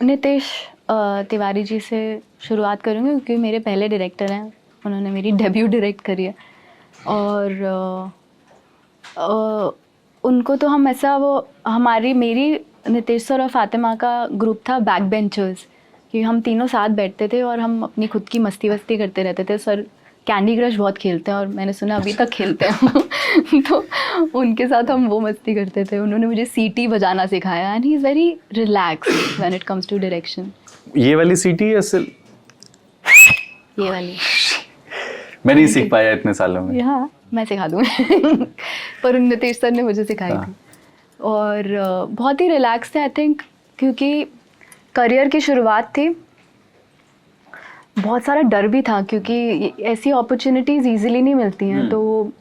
नितेश तिवारी जी से शुरुआत करूँगी क्योंकि मेरे पहले डायरेक्टर हैं, उन्होंने मेरी डेब्यू डायरेक्ट करी है और उनको तो हम ऐसा वो मेरी नितेश सर और फातिमा का ग्रुप था बैक बेंचर्स, कि हम तीनों साथ बैठते थे और हम अपनी खुद की मस्ती वस्ती करते रहते थे। सर कैंडी क्रश बहुत खेलते हैं और मैंने सुना अभी तक खेलते हैं तो उनके साथ हम वो मस्ती करते थे। उन्होंने मुझे सीटी बजाना सिखाया and he is very relax when it comes to direction. ये वाली सीटी या ये वाली मैं नहीं सीख पाया इतने सालों में। हाँ मैं सिखा दूँगी पर उन नितेश सर ने मुझे सिखाई थी और बहुत ही रिलैक्स थे आई थिंक, क्योंकि करियर की शुरुआत थी। बहुत सारा डर भी था क्योंकि ऐसी अपॉर्चुनिटीज़ इजीली नहीं मिलती हैं, तो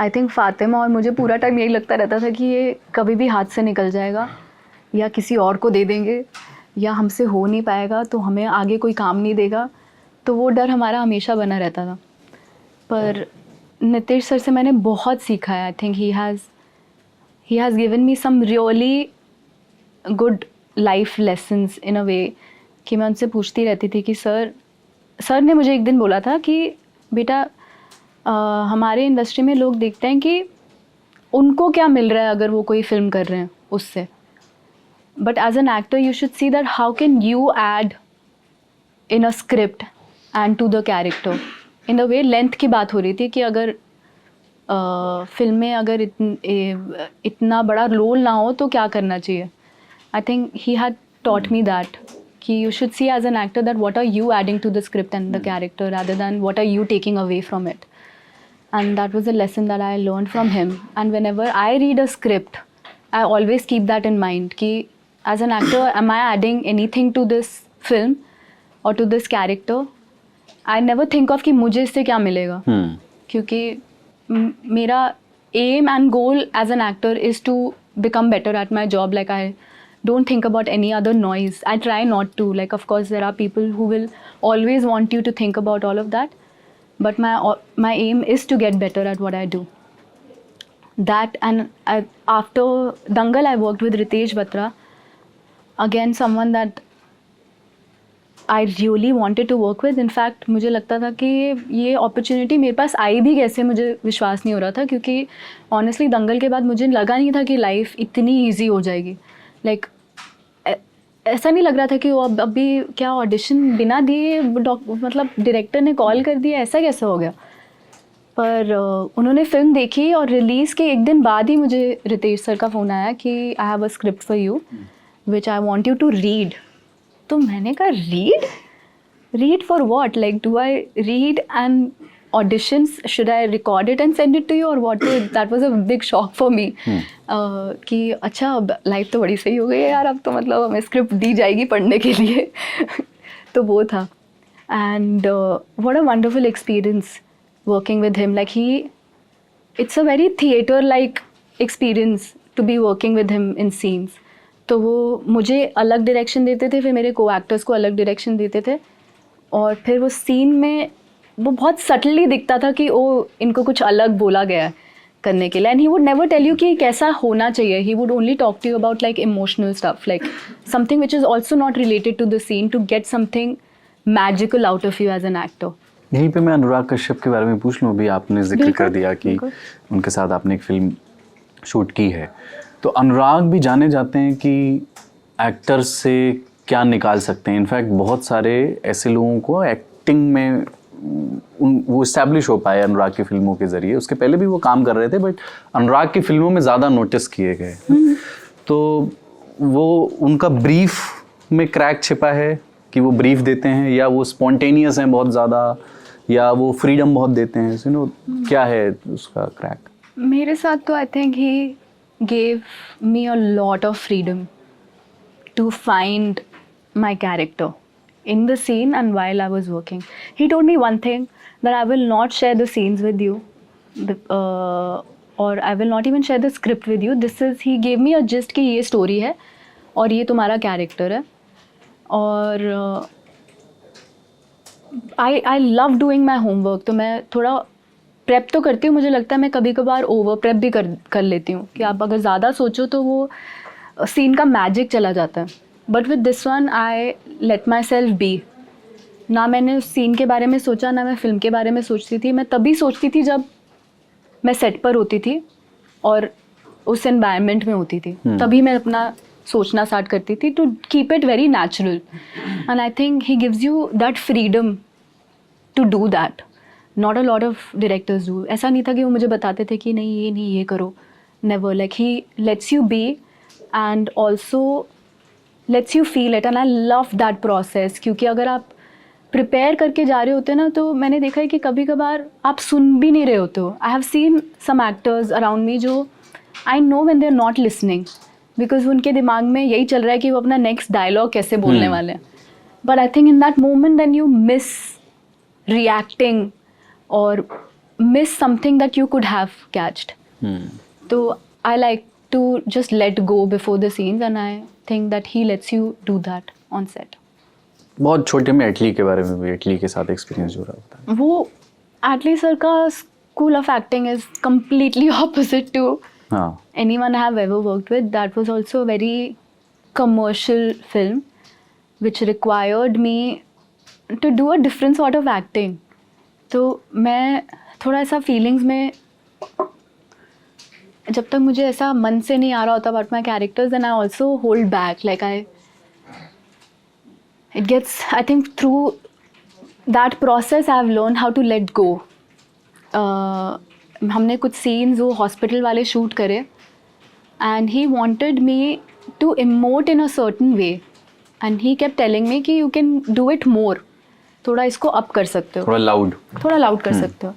आई थिंक फातिमा और मुझे पूरा टाइम यही लगता रहता था कि ये कभी भी हाथ से निकल जाएगा या किसी और को दे देंगे या हमसे हो नहीं पाएगा तो हमें आगे कोई काम नहीं देगा, तो वो डर हमारा हमेशा बना रहता था। पर नितेश सर से मैंने बहुत सीखा है। I think he has given me some really good life lessons in a way कि मैं उनसे पूछती रहती थी कि सर ने मुझे एक दिन बोला था कि बेटा हमारे इंडस्ट्री में लोग देखते हैं कि उनको क्या मिल रहा है अगर वो कोई फिल्म कर रहे हैं उससे, but as an actor you should see that how can you add in a script and to the character in the way. Length की बात हो रही थी कि अगर फिल्म में अगर इतना बड़ा रोल ना हो तो क्या करना चाहिए। आई think he had taught me that कि you should see as an actor that what are you adding to the script and the character rather than what are you taking away from it. And that was a lesson that I learned from him. And whenever I read a script, I always keep that in mind कि as an actor, am I adding anything to this film or to this character? I never think of कि मुझे इससे क्या मिलेगा, क्योंकि मेरा aim and goal as an actor is to become better at my job. Like I don't think about any other noise. I try not to. Like of course there are people who will always want you to think about all of that, but my aim is to get better at what I do. That and after Dangal I worked with Ritesh Batra, again someone that I really wanted to work with. In fact मुझे लगता था कि ये opportunity मेरे पास आई भी कैसे, मुझे विश्वास नहीं हो रहा था, क्योंकि honestly दंगल के बाद मुझे लगा नहीं था कि life इतनी easy हो जाएगी। Like ऐसा नहीं लग रहा था कि वो अभी क्या ऑडिशन बिना दिए मतलब डायरेक्टर ने कॉल कर दिया, ऐसा कैसे हो गया। पर उन्होंने फिल्म देखी और रिलीज़ के एक दिन बाद ही मुझे रितेश सर का फ़ोन आया कि I have a script for you which I want you to read. तो मैंने कहा read for what, like do I read and auditions, should I record it and send it to you or what? That was a big shock for me कि अच्छा अब life तो बड़ी सही हो गई है यार, अब तो मतलब हमें स्क्रिप्ट दी जाएगी पढ़ने के लिए तो वो था। And what a wonderful experience working with him. Like it's a very theater like experience to be working with him in scenes. तो वो मुझे अलग डायरेक्शन देते थे, फिर मेरे को एक्टर्स को अलग डायरेक्शन देते थे, और फिर वो सीन में वो बहुत सटली दिखता था कि ओ इनको कुछ अलग बोला गया है करने के लिए। And he would never tell you कि कैसा होना चाहिए, he would only talk to you about like emotional stuff, like something which is also not related to the scene, to get something magical out of you as an actor. यहीं पे मैं अनुराग कश्यप के बारे में पूछ लूँ। अभी आपने जिक्र कर दिया कि उनके साथ आपने एक फिल्म शूट की है, तो अनुराग भी जाने जाते हैं कि एक्टर से क्या निकाल सकते हैं। इनफैक्ट बहुत सारे ऐसे लोगों को एक्टिंग में वो इस्टेब्लिश हो पाए अनुराग की फिल्मों के ज़रिए। उसके पहले भी वो काम कर रहे थे, बट अनुराग की फिल्मों में ज़्यादा नोटिस किए गए। तो वो उनका ब्रीफ में क्रैक छिपा है कि वो ब्रीफ देते हैं, या वो स्पॉन्टेनियस हैं बहुत ज़्यादा, या वो फ्रीडम बहुत देते हैं, यू नो, क्या है उसका क्रैक? मेरे साथ तो I think he gave me a lot of freedom to find my character in the scene and while I was working. He told me one thing, that I will not share the scenes with you, or I will not even share the script with you. He gave me a gist कि ये story है और ये तुम्हारा character है, और I love doing my homework. तो मैं थोड़ा प्रेप तो करती हूँ, मुझे लगता है मैं कभी कभार ओवर प्रेप भी कर लेती हूँ कि आप अगर ज़्यादा सोचो तो वो सीन का मैजिक चला जाता है। But with this one I let myself be. ना मैंने उस सीन के बारे में सोचा, ना मैं फिल्म के बारे में सोचती थी. मैं तभी सोचती थी जब मैं सेट पर होती थी और उस एनवायरनमेंट में होती थी. तभी मैं अपना सोचना स्टार्ट करती थी to keep it very natural. And I think he gives you that freedom to do that. Not a lot of directors do. ऐसा नहीं था कि वो मुझे बताते थे कि नहीं ये करो. Never. Like he lets you be and also lets you feel it. And I love that process. क्योंकि अगर आप प्रिपेयर करके जा रहे होते ना, तो मैंने देखा है कि कभी कभार आप सुन भी नहीं रहे होते हो. I have seen some actors around me जो I know when they are not listening, because उनके दिमाग में यही चल रहा है कि वो अपना नेक्स्ट डायलॉग कैसे बोलने वाले हैं. But I think in that moment then you miss reacting और miss something that you could have catched. तो I like to just let go before the scenes and I think that he lets you do that on set. बहुत छोटे में एटली के बारे में भी, एटली के साथ एक्सपीरियंस जो रहा होता है. वो एटली सर का school of acting is completely opposite to anyone I have ever worked with. That was also a very commercial film which required me to do a different sort of acting. तो मैं थोड़ा ऐसा feelings में, जब तक मुझे ऐसा मन से नहीं आ रहा होता about my characters, then I also hold back. Like I think through that process I have learned how to let go. हमने कुछ सीन्स वो हॉस्पिटल वाले शूट करे and he wanted me to emote in a certain way and he kept telling me कि you can do it more. थोड़ा इसको up कर सकते हो, थोड़ा लाउड कर सकते हो.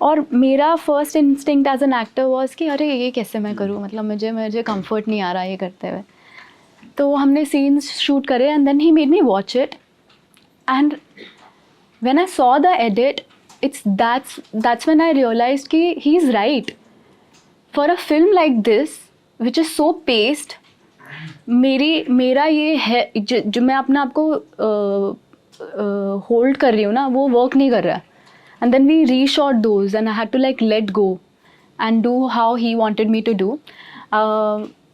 और मेरा first instinct as an actor was कि अरे ये कैसे मैं करूँ, मतलब मुझे कंफर्ट नहीं आ रहा ये करते हुए. तो हमने सीन्स शूट करे and then he made me watch it and when I saw the edit, that's when I realized कि he is right. For a film like this which is so paced, मेरा ये है जो मैं अपने आप को होल्ड कर रही हूँ ना, वो वर्क नहीं कर रहा. And then we reshot those and I had to like let go and do how he wanted me to do.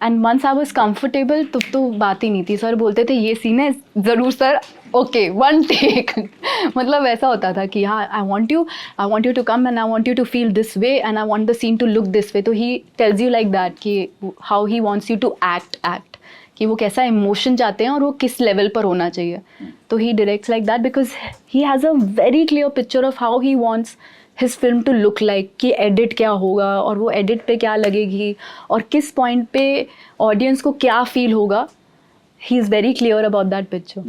And once I was comfortable, तो बात ही नहीं थी. सर बोलते थे ये सीन है, ज़रूर सर, ओके वन टेक. मतलब ऐसा होता था कि हाँ, I want you to come and I want you to feel this way and I want the scene to look this way. तो he tells you like that कि how he wants you to act कि वो कैसा emotion चाहते हैं और वो किस लेवल पर होना चाहिए. तो he directs like that because he has a very clear picture of how he wants his film to look like, कि एडिट क्या होगा और वो एडिट पे क्या लगेगी और किस पॉइंट पे ऑडियंस को क्या फील होगा. ही is very clear about that picture.